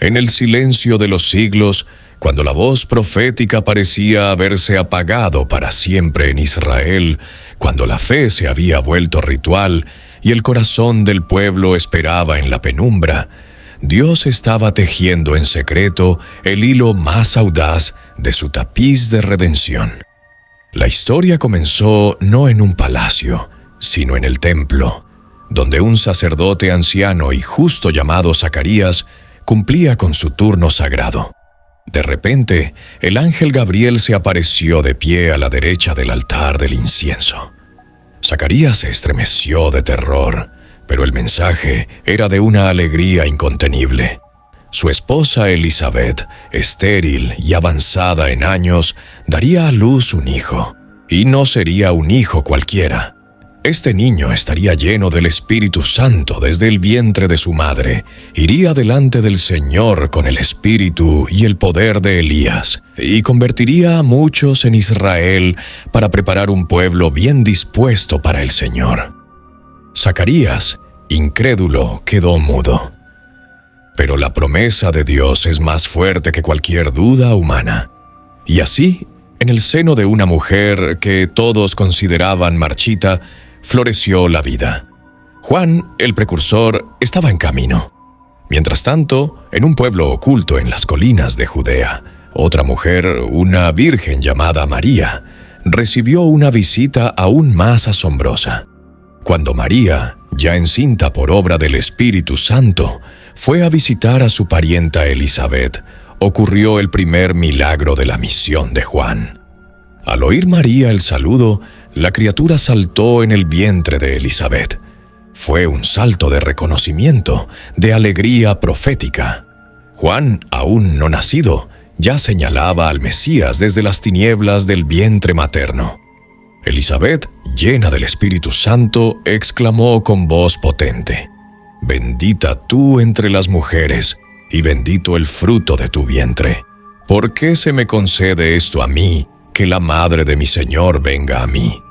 En el silencio de los siglos, cuando la voz profética parecía haberse apagado para siempre en Israel, cuando la fe se había vuelto ritual y el corazón del pueblo esperaba en la penumbra, Dios estaba tejiendo en secreto el hilo más audaz de su tapiz de redención. La historia comenzó no en un palacio, sino en el templo, donde un sacerdote anciano y justo llamado Zacarías cumplía con su turno sagrado. De repente, el ángel Gabriel se apareció de pie a la derecha del altar del incienso. Zacarías se estremeció de terror, pero el mensaje era de una alegría incontenible. Su esposa Elisabet, estéril y avanzada en años, daría a luz un hijo, y no sería un hijo cualquiera. Este niño estaría lleno del Espíritu Santo desde el vientre de su madre, iría delante del Señor con el espíritu y el poder de Elías, y convertiría a muchos en Israel para preparar un pueblo bien dispuesto para el Señor. Zacarías, incrédulo, quedó mudo. Pero la promesa de Dios es más fuerte que cualquier duda humana. Y así, en el seno de una mujer que todos consideraban marchita, floreció la vida. Juan, el precursor, estaba en camino. Mientras tanto, en un pueblo oculto en las colinas de Judea, otra mujer, una virgen llamada María, recibió una visita aún más asombrosa. Cuando María, ya encinta por obra del Espíritu Santo, fue a visitar a su parienta Elisabet, ocurrió el primer milagro de la misión de Juan. Al oír María el saludo, la criatura saltó en el vientre de Elisabet. Fue un salto de reconocimiento, de alegría profética. Juan, aún no nacido, ya señalaba al Mesías desde las tinieblas del vientre materno. Elisabet, llena del Espíritu Santo, exclamó con voz potente: «Bendita tú entre las mujeres, y bendito el fruto de tu vientre. ¿Por qué se me concede esto a mí, que la madre de mi Señor venga a mí?»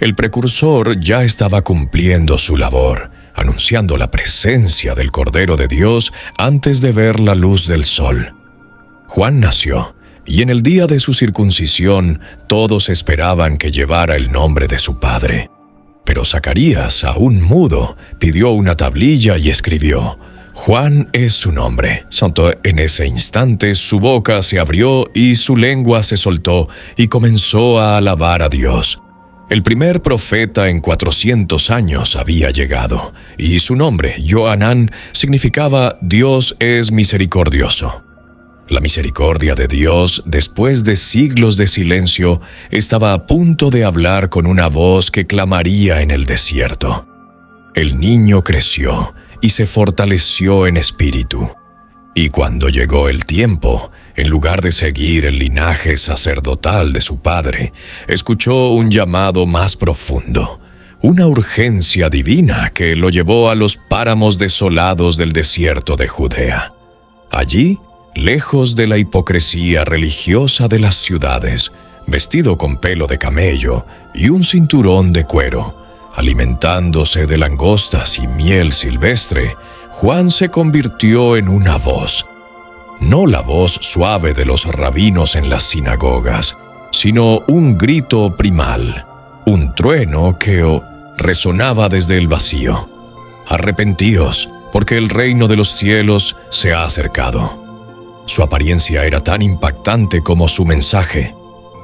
El precursor ya estaba cumpliendo su labor, anunciando la presencia del Cordero de Dios antes de ver la luz del sol. Juan nació, y en el día de su circuncisión todos esperaban que llevara el nombre de su padre. Pero Zacarías, aún mudo, pidió una tablilla y escribió: «Juan es su nombre». En ese instante su boca se abrió y su lengua se soltó y comenzó a alabar a Dios. El primer profeta en 400 años había llegado, y su nombre, Johanán, significaba «Dios es misericordioso». La misericordia de Dios, después de siglos de silencio, estaba a punto de hablar con una voz que clamaría en el desierto. El niño creció y se fortaleció en espíritu. Y cuando llegó el tiempo, en lugar de seguir el linaje sacerdotal de su padre, escuchó un llamado más profundo, una urgencia divina que lo llevó a los páramos desolados del desierto de Judea. Allí, lejos de la hipocresía religiosa de las ciudades, vestido con pelo de camello y un cinturón de cuero, alimentándose de langostas y miel silvestre, Juan se convirtió en una voz. No la voz suave de los rabinos en las sinagogas, sino un grito primal, un trueno que resonaba desde el vacío. «Arrepentíos, porque el reino de los cielos se ha acercado». Su apariencia era tan impactante como su mensaje.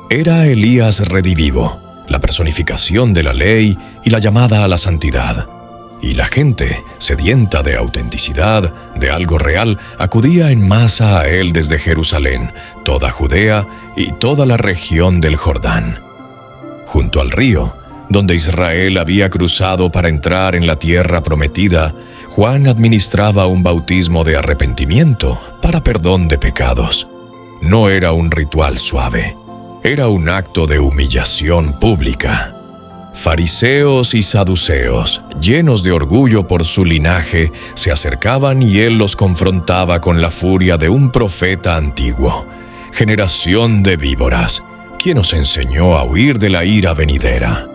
Era Elías redivivo, la personificación de la ley y la llamada a la santidad. Y la gente, sedienta de autenticidad, de algo real, acudía en masa a él desde Jerusalén, toda Judea y toda la región del Jordán. Junto al río, donde Israel había cruzado para entrar en la tierra prometida, Juan administraba un bautismo de arrepentimiento para perdón de pecados. No era un ritual suave, era un acto de humillación pública. Fariseos y saduceos, llenos de orgullo por su linaje, se acercaban y él los confrontaba con la furia de un profeta antiguo. «Generación de víboras, ¿quién os enseñó a huir de la ira venidera?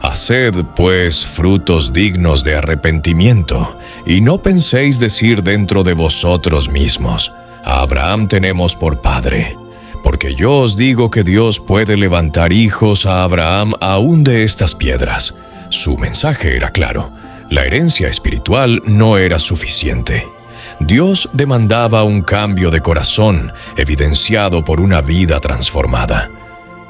Haced, pues, frutos dignos de arrepentimiento, y no penséis decir dentro de vosotros mismos: a Abraham tenemos por padre. Porque yo os digo que Dios puede levantar hijos a Abraham aún de estas piedras. Su mensaje era claro: la herencia espiritual no era suficiente. Dios demandaba un cambio de corazón, evidenciado por una vida transformada.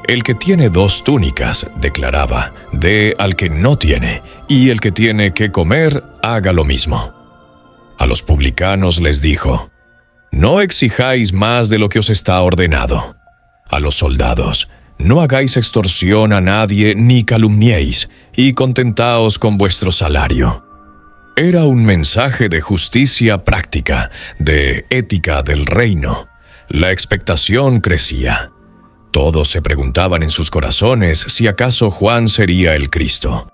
El que tiene 2 túnicas, declaraba, dé al que no tiene, y el que tiene que comer, haga lo mismo. A los publicanos les dijo: no exijáis más de lo que os está ordenado. A los soldados: no hagáis extorsión a nadie ni calumniéis, y contentaos con vuestro salario. Era un mensaje de justicia práctica, de ética del reino. La expectación crecía. Todos se preguntaban en sus corazones si acaso Juan sería el Cristo.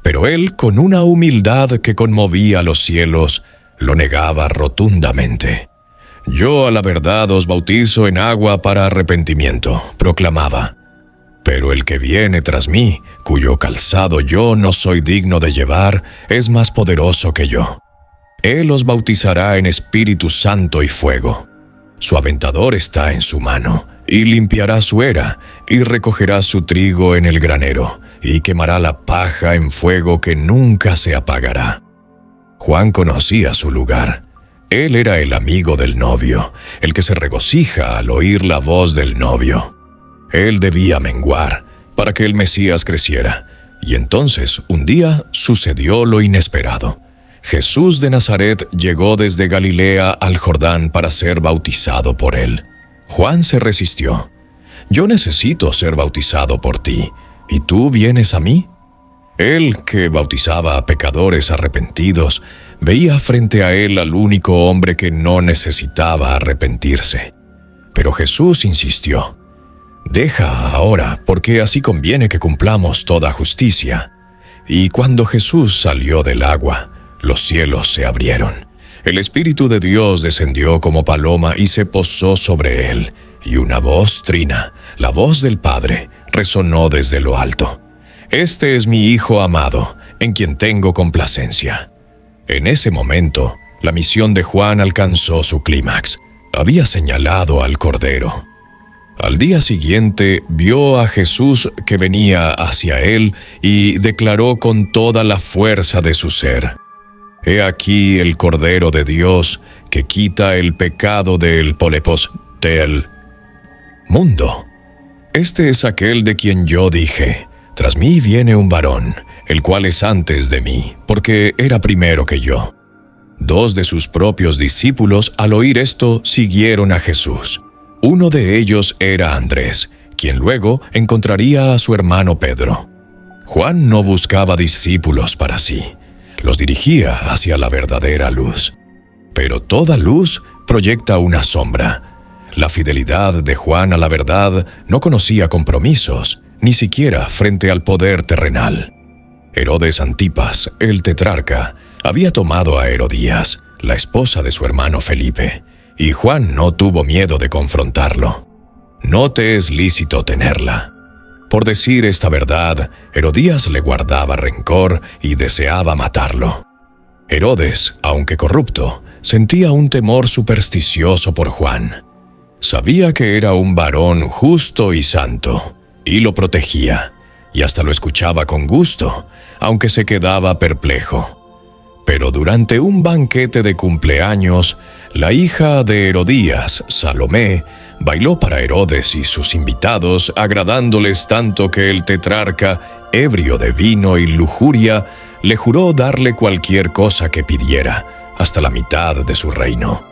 Pero él, con una humildad que conmovía los cielos, lo negaba rotundamente. Yo a la verdad os bautizo en agua para arrepentimiento, proclamaba. Pero el que viene tras mí, cuyo calzado yo no soy digno de llevar, es más poderoso que yo. Él os bautizará en Espíritu Santo y fuego. Su aventador está en su mano, y limpiará su era, y recogerá su trigo en el granero, y quemará la paja en fuego que nunca se apagará. Juan conocía su lugar. Él era el amigo del novio, el que se regocija al oír la voz del novio. Él debía menguar para que el Mesías creciera, y entonces un día sucedió lo inesperado. Jesús de Nazaret llegó desde Galilea al Jordán para ser bautizado por él. Juan se resistió. Yo necesito ser bautizado por ti, ¿y tú vienes a mí? Él, que bautizaba a pecadores arrepentidos, veía frente a él al único hombre que no necesitaba arrepentirse. Pero Jesús insistió: deja ahora, porque así conviene que cumplamos toda justicia. Y cuando Jesús salió del agua, los cielos se abrieron. El Espíritu de Dios descendió como paloma y se posó sobre él, y una voz trina, la voz del Padre, resonó desde lo alto: Este es mi Hijo amado, en quien tengo complacencia. En ese momento, la misión de Juan alcanzó su clímax. Había señalado al Cordero. Al día siguiente, vio a Jesús que venía hacia él y declaró con toda la fuerza de su ser: He aquí el Cordero de Dios que quita el pecado del mundo. Este es aquel de quien yo dije: tras mí viene un varón, el cual es antes de mí, porque era primero que yo. 2 de sus propios discípulos, al oír esto, siguieron a Jesús. Uno de ellos era Andrés, quien luego encontraría a su hermano Pedro. Juan no buscaba discípulos para sí, los dirigía hacia la verdadera luz. Pero toda luz proyecta una sombra. La fidelidad de Juan a la verdad no conocía compromisos, ni siquiera frente al poder terrenal. Herodes Antipas, el tetrarca, había tomado a Herodías, la esposa de su hermano Felipe, y Juan no tuvo miedo de confrontarlo. No te es lícito tenerla. Por decir esta verdad, Herodías le guardaba rencor y deseaba matarlo. Herodes, aunque corrupto, sentía un temor supersticioso por Juan. Sabía que era un varón justo y santo, y lo protegía, y hasta lo escuchaba con gusto, aunque se quedaba perplejo. Pero durante un banquete de cumpleaños, la hija de Herodías, Salomé, bailó para Herodes y sus invitados, agradándoles tanto que el tetrarca, ebrio de vino y lujuria, le juró darle cualquier cosa que pidiera, hasta la mitad de su reino.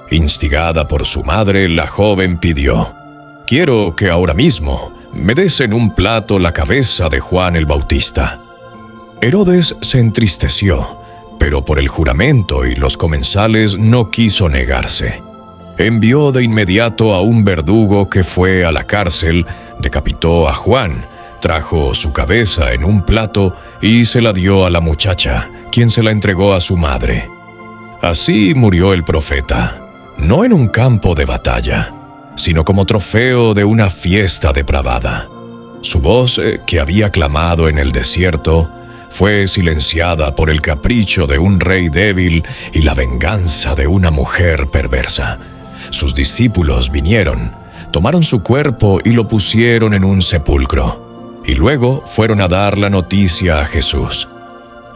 Instigada por su madre, la joven pidió: «Quiero que ahora mismo me des en un plato la cabeza de Juan el Bautista». Herodes se entristeció, pero por el juramento y los comensales no quiso negarse. Envió de inmediato a un verdugo que fue a la cárcel, decapitó a Juan, trajo su cabeza en un plato y se la dio a la muchacha, quien se la entregó a su madre. Así murió el profeta, no en un campo de batalla, sino como trofeo de una fiesta depravada. Su voz, que había clamado en el desierto, fue silenciada por el capricho de un rey débil y la venganza de una mujer perversa. Sus discípulos vinieron, tomaron su cuerpo y lo pusieron en un sepulcro, y luego fueron a dar la noticia a Jesús.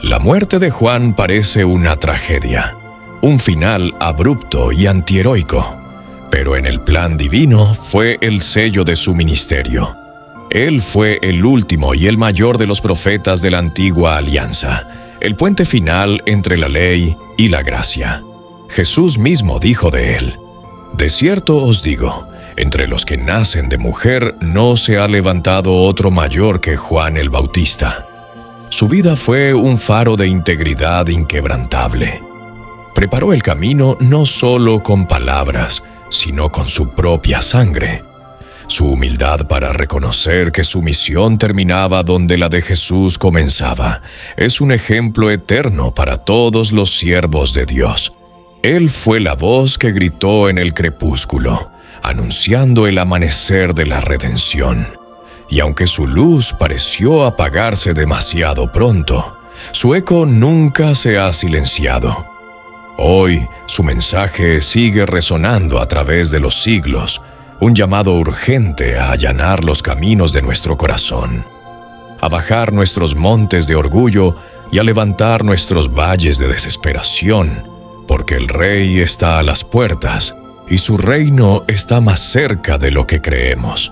La muerte de Juan parece una tragedia, un final abrupto y antiheroico, pero en el plan divino fue el sello de su ministerio. Él fue el último y el mayor de los profetas de la antigua alianza, el puente final entre la ley y la gracia. Jesús mismo dijo de él: «De cierto os digo, entre los que nacen de mujer no se ha levantado otro mayor que Juan el Bautista». Su vida fue un faro de integridad inquebrantable. Preparó el camino no solo con palabras, sino con su propia sangre. Su humildad para reconocer que su misión terminaba donde la de Jesús comenzaba es un ejemplo eterno para todos los siervos de Dios. Él fue la voz que gritó en el crepúsculo, anunciando el amanecer de la redención. Y aunque su luz pareció apagarse demasiado pronto, su eco nunca se ha silenciado. Hoy, su mensaje sigue resonando a través de los siglos, un llamado urgente a allanar los caminos de nuestro corazón, a bajar nuestros montes de orgullo y a levantar nuestros valles de desesperación, porque el Rey está a las puertas y su reino está más cerca de lo que creemos.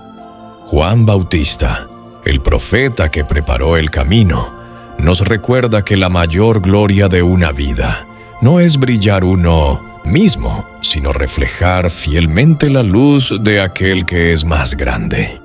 Juan Bautista, el profeta que preparó el camino, nos recuerda que la mayor gloria de una vida no es brillar uno mismo, sino reflejar fielmente la luz de aquel que es más grande.